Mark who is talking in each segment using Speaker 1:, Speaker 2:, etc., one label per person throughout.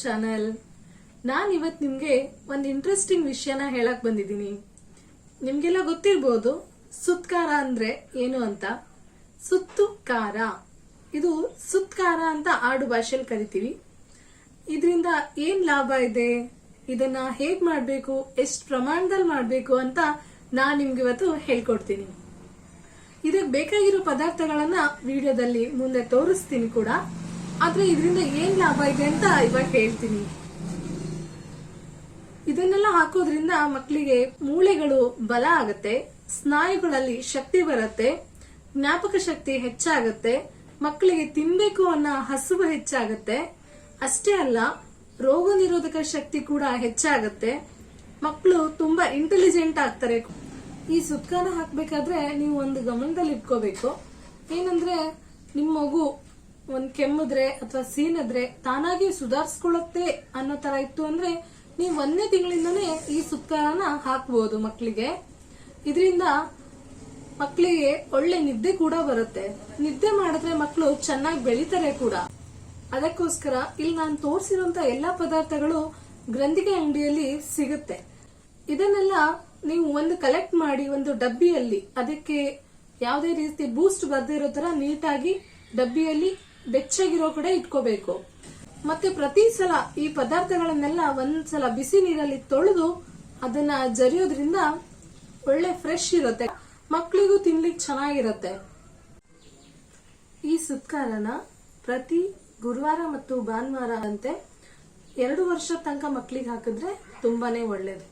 Speaker 1: Channel. ನಾನು ಇವತ್ತು ನಿಮಗೆ ಒಂದು ಇಂಟ್ರೆಸ್ಟಿಂಗ್ ವಿಷಯನ ಹೇಳಕ್ ಬಂದಿದ್ದೀನಿ. ನಿಮಗೆಲ್ಲ ಗೊತ್ತಿರಬಹುದು ಸುತ್ಕಾರ ಅಂದ್ರೆ ಏನು ಅಂತ. ಸುತ್ತು ಕಾರ, ಇದು ಸುತ್ಕಾರ ಅಂತ ಆಡು ಭಾಷೆಯಲ್ಲಿ ಕರಿತೀವಿ. ಇದರಿಂದ ಏನ್ ಲಾಭ ಇದೆ, ಇದನ್ನ ಹೇಗ್ ಮಾಡಬೇಕು, ಎಷ್ಟು ಪ್ರಮಾಣದಲ್ಲಿ ಮಾಡಬೇಕು ಅಂತ ನಾನು ನಿಮ್ಗೆ ಇವತ್ತು ಹೇಳ್ಕೊಡ್ತೀನಿ. ಇದಕ್ಕೆ ಬೇಕಾಗಿರೋ ಪದಾರ್ಥಗಳನ್ನ ವಿಡಿಯೋದಲ್ಲಿ ಮುಂದೆ ತೋರಿಸ್ತೀನಿ ಕೂಡ. ಆದ್ರೆ ಇದರಿಂದ ಏನ್ ಲಾಭ ಇದೆ ಅಂತ ಇವಾಗ ಹೇಳ್ತೀನಿ. ಇದನ್ನೆಲ್ಲ ಹಾಕೋದ್ರಿಂದ ಮಕ್ಕಳಿಗೆ ಮೂಳೆಗಳು ಬಲ ಆಗತ್ತೆ, ಸ್ನಾಯುಗಳಲ್ಲಿ ಶಕ್ತಿ ಬರುತ್ತೆ, ಜ್ಞಾಪಕ ಶಕ್ತಿ ಹೆಚ್ಚಾಗತ್ತೆ, ಮಕ್ಕಳಿಗೆ ತಿನ್ಬೇಕು ಅನ್ನೋ ಹಸಿವು ಹೆಚ್ಚಾಗತ್ತೆ. ಅಷ್ಟೇ ಅಲ್ಲ, ರೋಗ ನಿರೋಧಕ ಶಕ್ತಿ ಕೂಡ ಹೆಚ್ಚಾಗತ್ತೆ. ಮಕ್ಕಳು ತುಂಬಾ ಇಂಟೆಲಿಜೆಂಟ್ ಆಗ್ತಾರೆ. ಈ ಸುತ್ಕಾನ ಹಾಕ್ಬೇಕಾದ್ರೆ ನೀವು ಒಂದು ಗಮನದಲ್ಲಿ ಇಟ್ಕೋಬೇಕು. ಏನಂದ್ರೆ ನಿಮ್ ಮಗು ಒಂದ್ ಕೆಮ್ಮಿದ್ರೆ ಅಥವಾ ಸೀನಿದ್ರೆ ತಾನಾಗಿ ಸುಧಾರಿಸ್ಕೊಳ್ಳುತ್ತೆ ಅನ್ನೋ ತರ ಇತ್ತು ಅಂದ್ರೆ ನೀವು 1ನೇ ತಿಂಗಳಿಂದನೇ ಈ ಸುತ್ಕಾರನ ಹಾಕ್ಬಹುದು ಮಕ್ಕಳಿಗೆ. ಇದರಿಂದ ಮಕ್ಕಳಿಗೆ ಒಳ್ಳೆ ನಿದ್ದೆ ಕೂಡ ಬರುತ್ತೆ. ನಿದ್ದೆ ಮಾಡಿದ್ರೆ ಮಕ್ಕಳು ಚೆನ್ನಾಗಿ ಬೆಳಿತಾರೆ ಕೂಡ. ಅದಕ್ಕೋಸ್ಕರ ಇಲ್ಲಿ ನಾನು ತೋರಿಸಿರುವಂತ ಎಲ್ಲಾ ಪದಾರ್ಥಗಳು ಗ್ರಂಥಿಗೆ ಅಂಗಡಿಯಲ್ಲಿ ಸಿಗುತ್ತೆ. ಇದನ್ನೆಲ್ಲ ನೀವು ಒಂದು ಕಲೆಕ್ಟ್ ಮಾಡಿ ಒಂದು ಡಬ್ಬಿಯಲ್ಲಿ, ಅದಕ್ಕೆ ಯಾವುದೇ ರೀತಿ ಬೂಸ್ಟ್ ಬರ್ದೇ ಇರೋ ತರ ನೀಟಾಗಿ ಡಬ್ಬಿಯಲ್ಲಿ ಬೆಚ್ಚಗಿರೋ ಕಡೆ ಇಟ್ಕೋಬೇಕು. ಮತ್ತೆ ಪ್ರತಿ ಸಲ ಈ ಪದಾರ್ಥಗಳನ್ನೆಲ್ಲ ಒಂದ್ಸಲ ಬಿಸಿ ನೀರಲ್ಲಿ ತೊಳೆದು ಅದನ್ನ ಜರಿಯೋದ್ರಿಂದ ಒಳ್ಳೆ ಫ್ರೆಶ್ ಇರುತ್ತೆ, ಮಕ್ಕಳಿಗೂ ತಿನ್ಲಿಕ್ಕೆ ಚೆನ್ನಾಗಿರುತ್ತೆ. ಈ ಸುತ್ಕಾರನ ಪ್ರತಿ ಗುರುವಾರ ಮತ್ತು ಭಾನುವಾರ ಅಂತೆ 2 ವರ್ಷ ತನಕ ಮಕ್ಕಳಿಗೆ ಹಾಕಿದ್ರೆ ತುಂಬಾನೇ ಒಳ್ಳೇದು.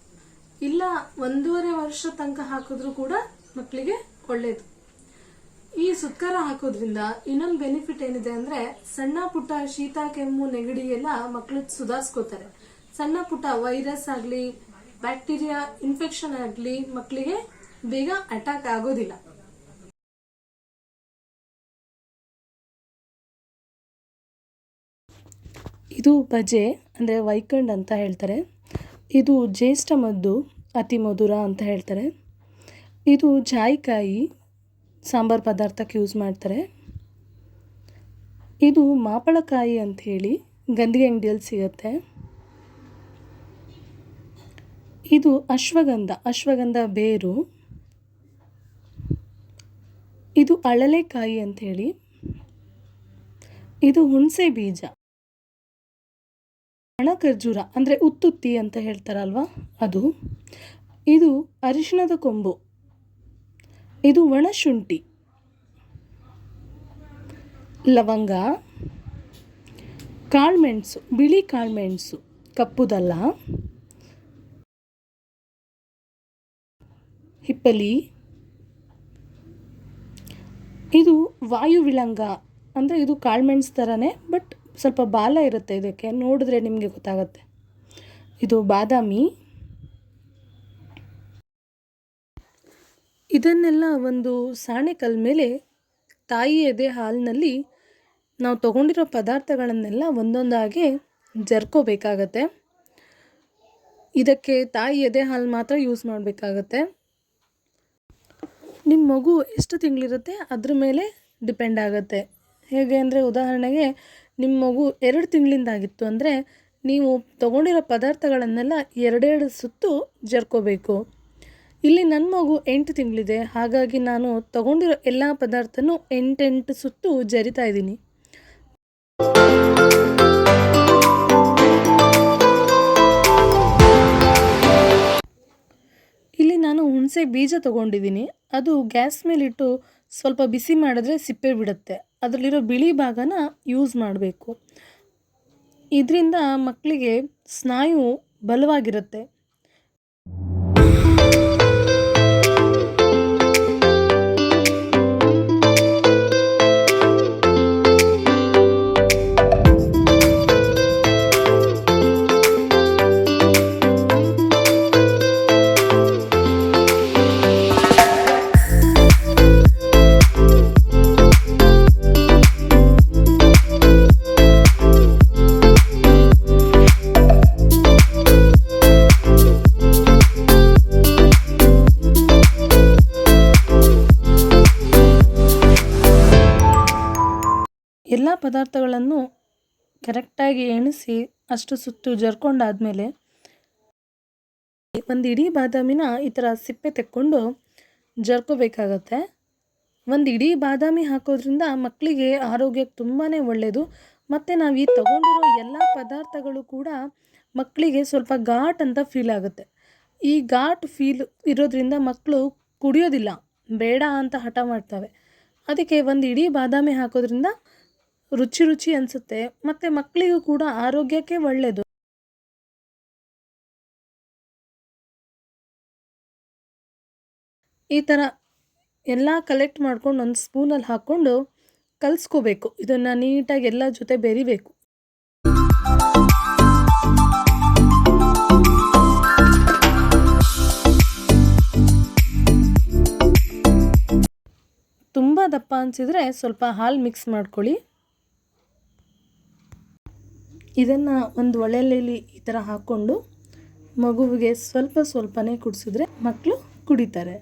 Speaker 1: ಇಲ್ಲ 1.5 ವರ್ಷ ತನಕ ಹಾಕಿದ್ರು ಕೂಡ ಮಕ್ಕಳಿಗೆ ಒಳ್ಳೇದು. ಈ ಸುತ್ಕಾರ ಹಾಕೋದ್ರಿಂದ ಇನ್ನೊಂದು ಬೆನಿಫಿಟ್ ಏನಿದೆ ಅಂದ್ರೆ ಸಣ್ಣ ಪುಟ್ಟ ಶೀತ, ಕೆಮ್ಮು, ನೆಗಡಿ ಎಲ್ಲ ಮಕ್ಕಳು ಸುಧಾರಿಸ್ಕೋತಾರೆ. ಸಣ್ಣ ಪುಟ್ಟ ವೈರಸ್ ಆಗ್ಲಿ, ಬ್ಯಾಕ್ಟೀರಿಯಾ ಇನ್ಫೆಕ್ಷನ್ ಆಗ್ಲಿ ಮಕ್ಕಳಿಗೆ ಬೇಗ ಅಟ್ಯಾಕ್ ಆಗೋದಿಲ್ಲ. ಇದು ಬಜೆ ಅಂದ್ರೆ ವೈಕಂಡ್ ಅಂತ ಹೇಳ್ತಾರೆ. ಇದು ಜ್ಯೇಷ್ಠ ಮದ್ದು ಅತಿ ಮಧುರ ಅಂತ ಹೇಳ್ತಾರೆ. ಇದು ಜಾಯಿಕಾಯಿ ಸಾಂಬಾರ್ ಪದಾರ್ಥಕ್ಕೆ ಯೂಸ್ ಮಾಡ್ತಾರೆ. ಇದು ಮಾಪಳಕಾಯಿ ಅಂತ ಹೇಳಿ ಗಂಧಿಗೆ ಅಂಗಡಿಯಲ್ಲಿ ಸಿಗುತ್ತೆ. ಇದು ಅಶ್ವಗಂಧ ಬೇರು. ಇದು ಅಳಲೆಕಾಯಿ ಅಂತ ಹೇಳಿ. ಇದು ಹುಣಸೆ ಬೀಜ. ಒಣ ಖರ್ಜೂರ ಅಂದ್ರೆ ಉತ್ತುತ್ತಿ ಅಂತ ಹೇಳ್ತಾರಲ್ವಾ ಅದು. ಇದು ಅರಿಶಿಣದ ಕೊಂಬು. ಇದು ಒಣಶುಂಠಿ, ಲವಂಗ, ಕಾಳುಮೆಣಸು, ಬಿಳಿ ಕಾಳುಮೆಣಸು, ಕಪ್ಪುದಲ್ಲ, ಹಿಪ್ಪಲಿ. ಇದು ವಾಯುವಿಳಂಗ ಅಂದರೆ ಇದು ಕಾಳುಮೆಣಸು ಥರನೇ, ಬಟ್ ಸ್ವಲ್ಪ ಬಾಲ ಇರುತ್ತೆ. ಇದಕ್ಕೆ ನೋಡಿದ್ರೆ ನಿಮಗೆ ಗೊತ್ತಾಗುತ್ತೆ. ಇದು ಬಾದಾಮಿ. ಇದನ್ನೆಲ್ಲ ಒಂದು ಸಾಣೆಕಲ್ ಮೇಲೆ ತಾಯಿ ಎದೆ ಹಾಲಿನಲ್ಲಿ ನಾವು ತಗೊಂಡಿರೋ ಪದಾರ್ಥಗಳನ್ನೆಲ್ಲ ಒಂದೊಂದಾಗಿ ಜರ್ಕೋಬೇಕಾಗತ್ತೆ. ಇದಕ್ಕೆ ತಾಯಿ ಎದೆ ಹಾಲು ಮಾತ್ರ ಯೂಸ್ ಮಾಡಬೇಕಾಗತ್ತೆ. ನಿಮ್ಮ ಮಗು ಎಷ್ಟು ತಿಂಗಳಿರುತ್ತೆ ಅದ್ರ ಮೇಲೆ ಡಿಪೆಂಡ್ ಆಗುತ್ತೆ. ಹೇಗೆ ಅಂದರೆ ಉದಾಹರಣೆಗೆ ನಿಮ್ಮ ಮಗು 2 ತಿಂಗಳಿಂದಾಗಿತ್ತು ಅಂದರೆ ನೀವು ತಗೊಂಡಿರೋ ಪದಾರ್ಥಗಳನ್ನೆಲ್ಲ 2 ಸುತ್ತು ಜರ್ಕೋಬೇಕು. ಇಲ್ಲಿ ನನ್ನ ಮಗು 8 ತಿಂಗಳಿದೆ, ಹಾಗಾಗಿ ನಾನು ತಗೊಂಡಿರೋ ಎಲ್ಲ ಪದಾರ್ಥನೂ 8 ಸುತ್ತು ಜರಿತಾ ಇದ್ದೀನಿ. ಇಲ್ಲಿ ನಾನು ಹುಣಸೆ ಬೀಜ ತಗೊಂಡಿದ್ದೀನಿ. ಅದು ಗ್ಯಾಸ್ ಮೇಲಿಟ್ಟು ಸ್ವಲ್ಪ ಬಿಸಿ ಮಾಡಿದ್ರೆ ಸಿಪ್ಪೆ ಬಿಡುತ್ತೆ. ಅದರಲ್ಲಿರೋ ಬಿಳಿ ಭಾಗನ ಯೂಸ್ ಮಾಡಬೇಕು. ಇದರಿಂದ ಮಕ್ಕಳಿಗೆ ಸ್ನಾಯು ಬಲವಾಗಿರುತ್ತೆ. ಎಲ್ಲ ಪದಾರ್ಥಗಳನ್ನು ಕರೆಕ್ಟಾಗಿ ಎಣಿಸಿ ಅಷ್ಟು ಸುತ್ತು ಜರ್ಕೊಂಡಾದ್ಮೇಲೆ ಒಂದು ಇಡೀ ಬಾದಾಮಿನ ಈ ಥರ ಸಿಪ್ಪೆ ತೆಕ್ಕೊಂಡು ಜರ್ಕೋಬೇಕಾಗತ್ತೆ. ಒಂದು ಇಡೀ ಬಾದಾಮಿ ಹಾಕೋದ್ರಿಂದ ಮಕ್ಕಳಿಗೆ ಆರೋಗ್ಯಕ್ಕೆ ತುಂಬಾ ಒಳ್ಳೆಯದು. ಮತ್ತು ನಾವು ಈ ತಗೊಂಡಿರೋ ಎಲ್ಲ ಪದಾರ್ಥಗಳು ಕೂಡ ಮಕ್ಕಳಿಗೆ ಸ್ವಲ್ಪ ಘಾಟ್ ಅಂತ ಫೀಲ್ ಆಗುತ್ತೆ. ಈ ಘಾಟ್ ಫೀಲ್ ಇರೋದ್ರಿಂದ ಮಕ್ಕಳು ಕುಡಿಯೋದಿಲ್ಲ, ಬೇಡ ಅಂತ ಹಠ ಮಾಡ್ತವೆ. ಅದಕ್ಕೆ ಒಂದು ಇಡೀ ಬಾದಾಮಿ ಹಾಕೋದ್ರಿಂದ ರುಚಿ ರುಚಿ ಅನಿಸುತ್ತೆ ಮತ್ತು ಮಕ್ಕಳಿಗೂ ಕೂಡ ಆರೋಗ್ಯಕ್ಕೆ ಒಳ್ಳೆಯದು. ಈ ಥರ ಎಲ್ಲ ಕಲೆಕ್ಟ್ ಮಾಡ್ಕೊಂಡು ಒಂದು ಸ್ಪೂನಲ್ಲಿ ಹಾಕ್ಕೊಂಡು ಕಲಿಸ್ಕೋಬೇಕು. ಇದನ್ನು ನೀಟಾಗಿ ಎಲ್ಲ ಜೊತೆ ಬೆರಿಬೇಕು. ತುಂಬ ದಪ್ಪ ಅನಿಸಿದರೆ ಸ್ವಲ್ಪ ಹಾಲು ಮಿಕ್ಸ್ ಮಾಡ್ಕೊಳ್ಳಿ. ಇದನ್ನು ಒಂದು ಒಲೆಯಲ್ಲಿ ಈ ಥರ ಹಾಕ್ಕೊಂಡು ಮಗುವಿಗೆ ಸ್ವಲ್ಪ ಸ್ವಲ್ಪನೇ ಕುಡಿಸಿದ್ರೆ ಮಕ್ಕಳು ಕುಡಿತಾರೆ.